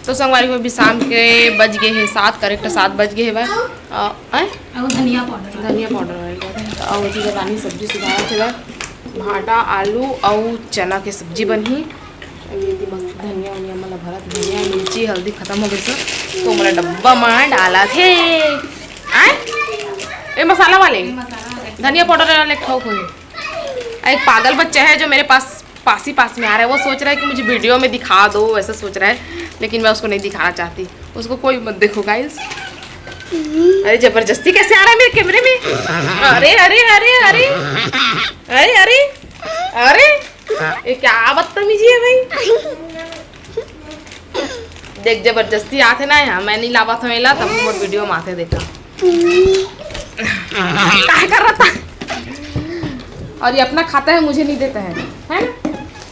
तो संगवारी को भी शाम के बज गए हैं 7, करेक्ट 7 बज गए हैं भाई। धनिया पाउडर और जी रानी सब्जी सुधारा थे भाई, भाटा आलू और चना के सब्जी बनी। धनिया वनिया मतलब भरा धनिया मिर्ची हल्दी खत्म हो गई तो मेरा डब्बा में डाला थे ये मसाला वाले धनिया पाउडर वाले ठोक हुए। एक पागल बच्चा है जो मेरे पास में आ रहा है, वो सोच रहा है कि मुझे वीडियो में दिखा दो, वैसा सोच रहा है, लेकिन मैं उसको नहीं दिखाना चाहती। उसको कोई मत देखो गाइस। अरे जबरदस्ती कैसे आ रहा है मेरे कैमरे में? अरे अरे अरे अरे अरे अरे अरे ये क्या बदतमीजी है भाई। देख जबरदस्ती आते ना यहाँ, मैं नहीं लावा था मेला तब मोर वीडियो में आते देखा क्या कर रहा था। और ये अपना खाता है, मुझे नहीं देता है ना,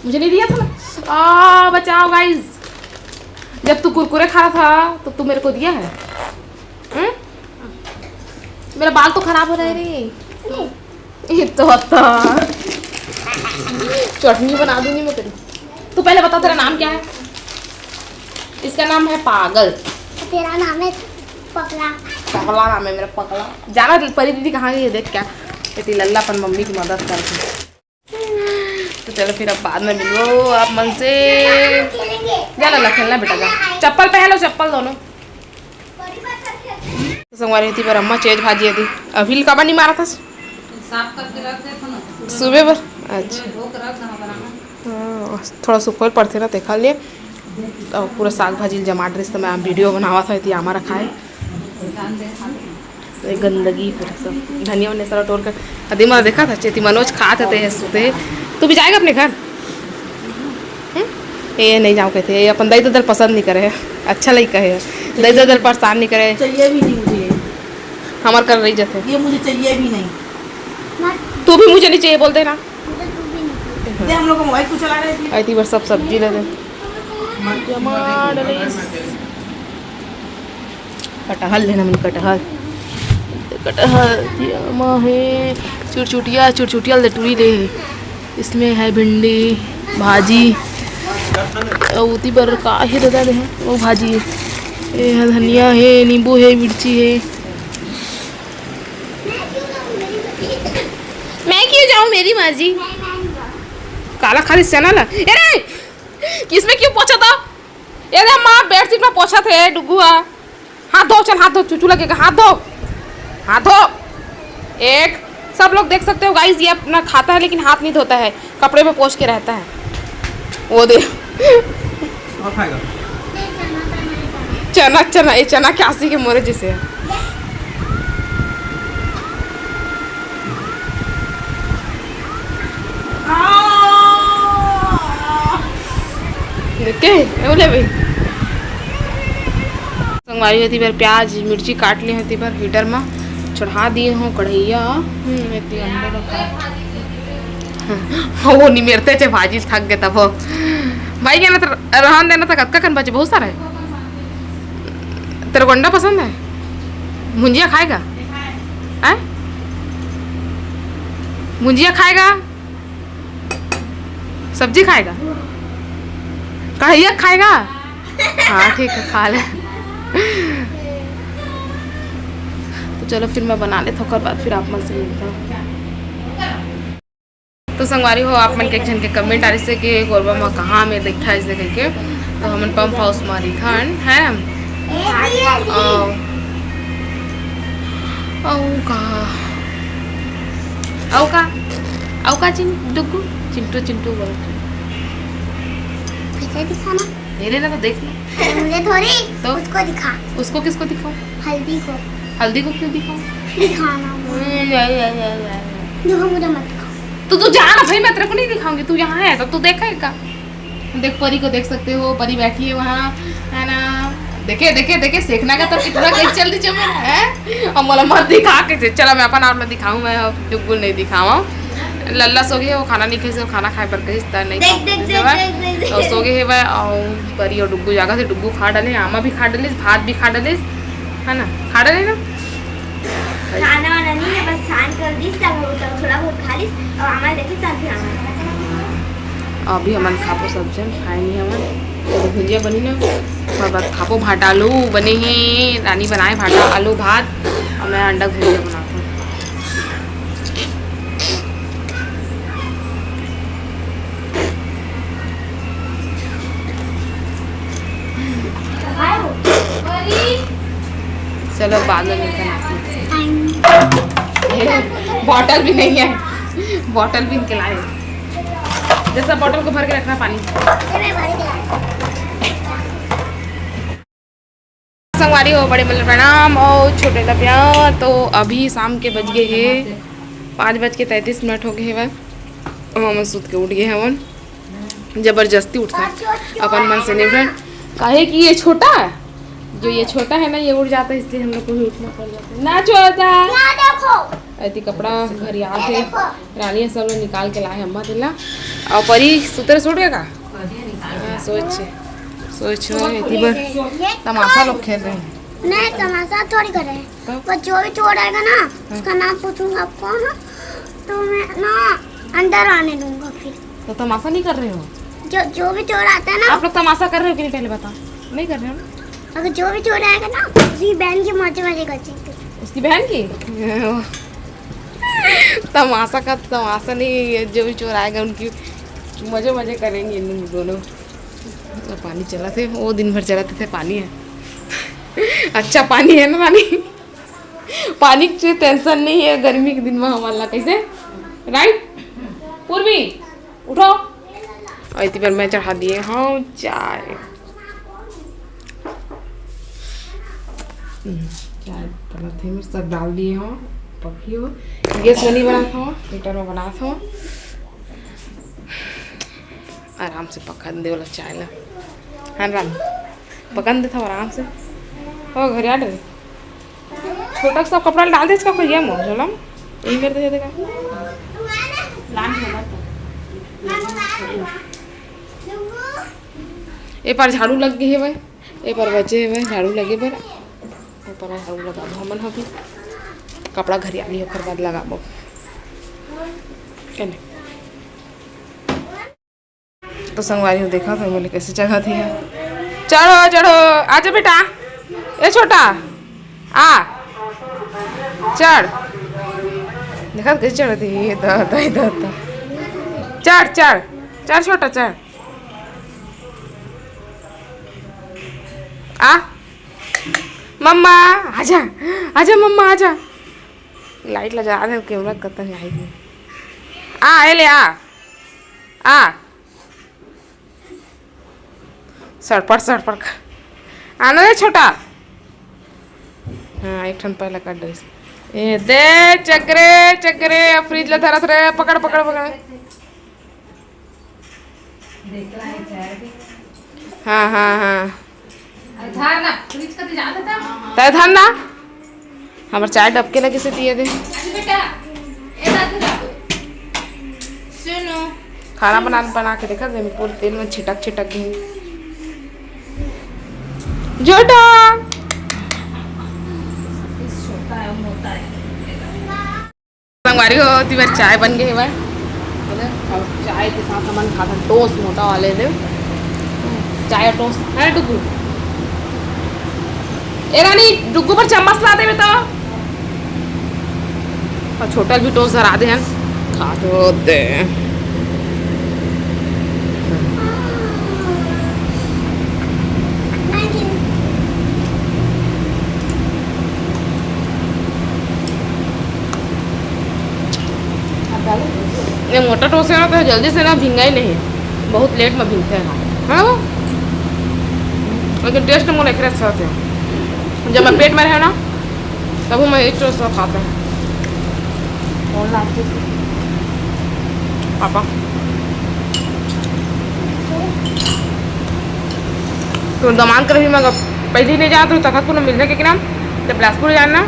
मुझे नहीं दिया था ना। बचाओ गाइस, जब तू कुरकुरे खा रहा था तो तू मेरे को दिया है। मेरा बाल तो खराब हो रहा है रे। ये तो चटनी बना दूंगी मैं तेरी। तू पहले बता तेरा नाम क्या है? इसका नाम है पागल। तेरा नाम है पगला। पगला नाम है मेरा, पगला। जाना परी दीदी कहाँ गई है देख क्या इतनी लल्लापन मम्मी की मदद करती। तो चलो फिर अब बाद में मिलो आप मन से। जा लल्ला खेलना बेटा, जा चप्पल पहन लो, चप्पल दोनों। संगवारी थी पर अम्मा चेज भाजी थी। अभी कब नहीं मारा था साफ करके रख दे सुबह पर। अच्छा हाँ, थोड़ा सुखोल पड़ते ना देखा लिए तो पूरा साग भाजी जमा ड्रेस तो मैं वीडियो बनावा था इतनी हमारा खाए तो गंदगी पूरा सब धनिया वनिया सारा तोड़ कर अदीमा देखा था। चेती मनोज खाते थे सोते। तू भी जाएगा अपने घर? ये नहीं जाऊँ कहते अपन दही दल पसंद नहीं करे, अच्छा नहीं कहे दही दल परेशान नहीं करे। चाहिए भी नहीं मुझे, हमार कर रही जाते ये मुझे चाहिए भी नहीं। तू भी मुझे नहीं चाहिए बोलते ना। हम लोग मोबाइल को चला रहे थे आई बार सब सब्जी ले कटहल लेना मैंने, कटहल है चुरचुटिया लटूरी ले। इसमें है भिंडी भाजी उती पर का है दादा दे वो भाजी है, धनिया है, नींबू है, मिर्ची है। मैं क्यों जाऊँ, मेरी मर्जी। काला खाली चना ला। अरे किसमें क्यों पोछा था? अरे माँ बेडशीट में पोछा थे डुगुआ। हाथ धो, चल हाथ धो, चूचू लगेगा। हाथ धो, हाथ धो। एक सब लोग देख सकते हो गाइस, ये अपना खाता है लेकिन हाथ नहीं धोता है, कपड़े में पोंछ के रहता है। वो दे चना ये चना क्यासी के मोरे जैसे है। देखे बोले भाई संगवारी होती पर प्याज मिर्ची काट ली होती पर हीटर में चढ़ा दिए हो कढ़ैया। अंडा रखा हाँ, वो नहीं मेरते चे भाजी थक गए तब भाई क्या ना रहन देना था कत्का कन बचे बहुत सारा है। तेरे को अंडा पसंद है? मुंजिया खाएगा? मुंजिया खाएगा? सब्जी खाएगा? कढ़ैया खाएगा? हाँ ठीक है खा ले। तो चलो फिर मैं बना ले थोड़ा बाद फिर आप मन से मिलता हूँ। तो संगवारी हो आप मन के जन के कमेंट आ रही से कि गोरबा में कहाँ में देखा इसे करके। तो हमन पंप हाउस में रिथन है औका डुगू चिंटू बोल दिखाना मेरे ना तो देख मुझे थोड़ी तो उसको दिखा। उसको किसको दिखाऊं? हल्दी को क्यों दिखाऊं? दिखाना देखो मुझे मत दिखाओ। तो तू जा ना भाई, मैं तेरे को नहीं दिखाऊंगी। तू यहाँ है तो तू देखेगा। देख परी को देख सकते हो, परी बैठी है वहाँ है ना। देखे देखे देखे सेकना का तो कितना कैसे जल्दी चल है। और मोला मत दिखा के चला मैं अपन और मैं दिखाऊं। मैं बिल्कुल नहीं दिखावा। लल्ला सो गए, वो खाना नहीं खाई, खाना खाए पर कहीं नहीं तो सो गए है वह। और परी और डुग्गू जागा से डुग्गू खा डाले, आमा भी खा डाले, भात भी खा डाले है ना, खा डाले ना। खाना वाला नहीं है, बस शांत कर दी तब थोड़ा बहुत खा लीस और आमा देखे तब भी आमा अभी हमन खापो सब्जी खाए नहीं हमन। तो भुजिया बनी ना और बस खापो भाटा आलू बने हैं। रानी बनाए भाटा आलू भात और मैं अंडा भुजिया बनाता हूँ। चलो बाद में मिलते हैं। बॉटल भी नहीं है, बॉटल भी इनके लाए। जैसा बॉटल को भर के रखना पानी। संगवारी हो बड़े मतलब प्रणाम और छोटे लपिया। तो अभी शाम के बज गए हैं 5:33 हो गए हैं। हम सुत के उठ गए हैं, जबरदस्ती उठता है अपन मन से निभर। काहे कि ये छोटा है, जो ये छोटा है ना ये उड़ जाता है, इसलिए हम लोग को भी उठना पड़ जाता है। ना छोटा ऐसी कपड़ा घर याद है रानी सब लोग निकाल के लाए अम्मा दिला। और परी सुतर सुट गया का सोच इतनी बार तमाशा लोग खेल रहे हैं। नहीं तमाशा थोड़ी कर रहे हैं, पर जो भी चोर आएगा ना उसका नाम पूछूंगा आपको ना, तो मैं ना अंदर आने दूंगा। फिर तो तमाशा नहीं कर रहे हो? जो भी चोर आता है ना। आप लोग तमाशा कर रहे हो कि नहीं पहले बताओ? नहीं कर रहे हो ना? अगर जो भी चोर आएगा ना उसकी बहन की मजे करेंगे। उसकी बहन की तमाशा का तमाशा नहीं, जो भी चोर आएगा उनकी मजे करेंगे इन दोनों। तो पानी चला थे वो दिन भर चलाते थे, पानी है अच्छा पानी है ना रानी। पानी की टेंशन नहीं है गर्मी के दिन में हमारा। कैसे राइट पूर्वी उठो। और इतनी बार मैं चढ़ा दिए हाँ चाय। चाय पराठे में सब डाल दिए हो, पकी हो। गैस में नहीं बना था, हीटर में बना था। आराम से पकन दे वाला चाय ला। हाँ राम पकन दे था आराम से। हो घर याद है छोटा सा कपड़ा डाल दे इसका कोई गया मोह चलो यही कर दे देगा। ए पर झाड़ू लग गई है भाई, ए पर बचे है भाई झाड़ू लगे पर ऊपर झाड़ू लगा दो हमन हो भी कपड़ा घर आली ओकर बाद लगाबो कने। तो संगवारी हो देखा था बोले कैसे जगह थी है। चढ़ो चढ़ो आजा बेटा, ए छोटा आ चढ़। देखा कैसे चढ़ थी चढ़ चढ़ चढ़ छोटा चढ़। आ मम्मा आजा आजा मम्मा आजा। लाइट लगा दे कैमरा कतन नहीं आएगी। आ ले आ सड़पड़ आना है छोटा। हाँ एक ठन पहले काट दे ए दे चक्रे फ्रिज ला धरत रहे। पकड़ हाँ तय धान ना हमारे चाय डबके लगे से दिए दे। खाना बना के देखा दे पूरे तेल में छिटक गई जोटा। संगवारी हो बार चाय बन गई है और चाय के साथ हम खाता टोस्ट मोटा वाले दे चाय टोस्ट है डुगू। ए रानी डुगू पर चम्मच ला दे बेटा। और छोटा भी टोस्ट धरा दे हैं खा तो दे। ये मोटा टोस्ट है ना तो जल्दी से ना भींगा ही नहीं, बहुत लेट में भींगते हैं हाँ वो। लेकिन टेस्ट में एक अच्छा होते हैं। जब मैं पेट में रहे ना तब मैं एक टोस्ट खाता हूँ। पापा तो दमान कर रही मैं पहले नहीं जाना तो तखत को ना मिल जाए कि नाम जब बिलासपुर जाना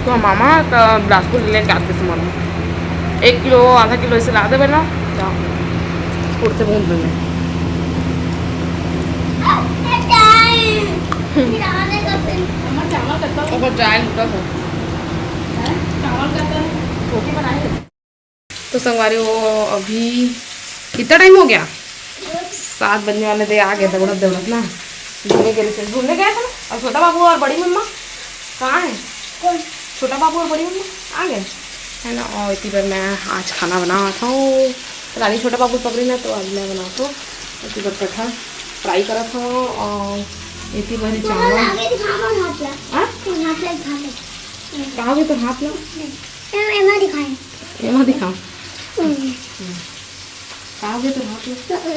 तो हम मामा तो बिलासपुर ले आते सामान 1 किलो आधा किलो ऐसे ला देवे ना कुर्ते बूंद देंगे। तो संगवारी वो अभी कितना टाइम हो गया 7 बजने वाले थे आ गए दौड़त ना घूमने के लिए घूमने गए थे ना, और छोटा बाबू और बड़ी मम्मा कहाँ है? छोटा बाबू और बड़ी मम्मा आ गए है ना। और इतनी बार मैं आज खाना बना था रानी, छोटा बाबू पकड़ी ना तो आज मैं बनाता हूँ। इतनी बार कटहल फ्राई करा था और इतनी बार चावल। कहाँ गए तो हाथ लो एमा दिखाओ। कहाँ गए तो हाथ लो।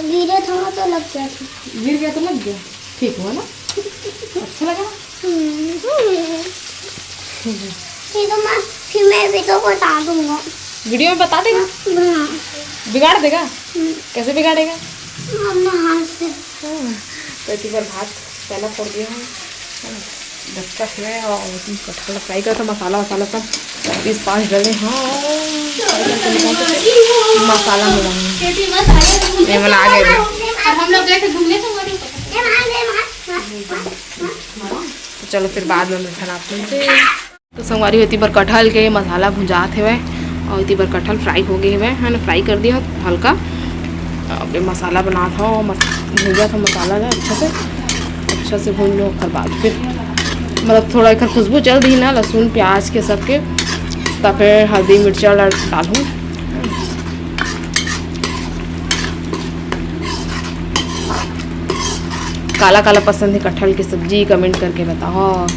गिरे था तो लग गया था। गिर गया तो लग गया, ठीक हुआ ना, अच्छा लगा। फिर मैं भी तो बता दूंगा, वीडियो में बता देगा, बिगाड़ देगा। कैसे बिगाड़ेगा? अपने हाथ से। तो इतनी बार भात पहला फोड़ दिया है, दस्ता है और कटहल फ्राई करा था, मसाला वसाला सब 20-5 डले। हाँ मसाला मिलाएंगे। ये बना आ गए और हम लोग गए थे घूमने तो चलो फिर बाद में मैं बनाते हैं। तो संगवारी होती बार कटहल के मसाला भुंजाते हुए और इतनी बार कटहल फ्राई हो गए हुए है ना, फ्राई कर दिया हल्का। अब मसाला बना था और भूजा था मसाला ना अच्छा से भून लो। फिर बाद फिर मतलब थोड़ा एक खुशबू चल दी ना लहसुन प्याज के सबके, तब फिर हल्दी मिर्चा डालूँ। काला काला पसंद है कटहल की सब्जी, कमेंट करके बताओ।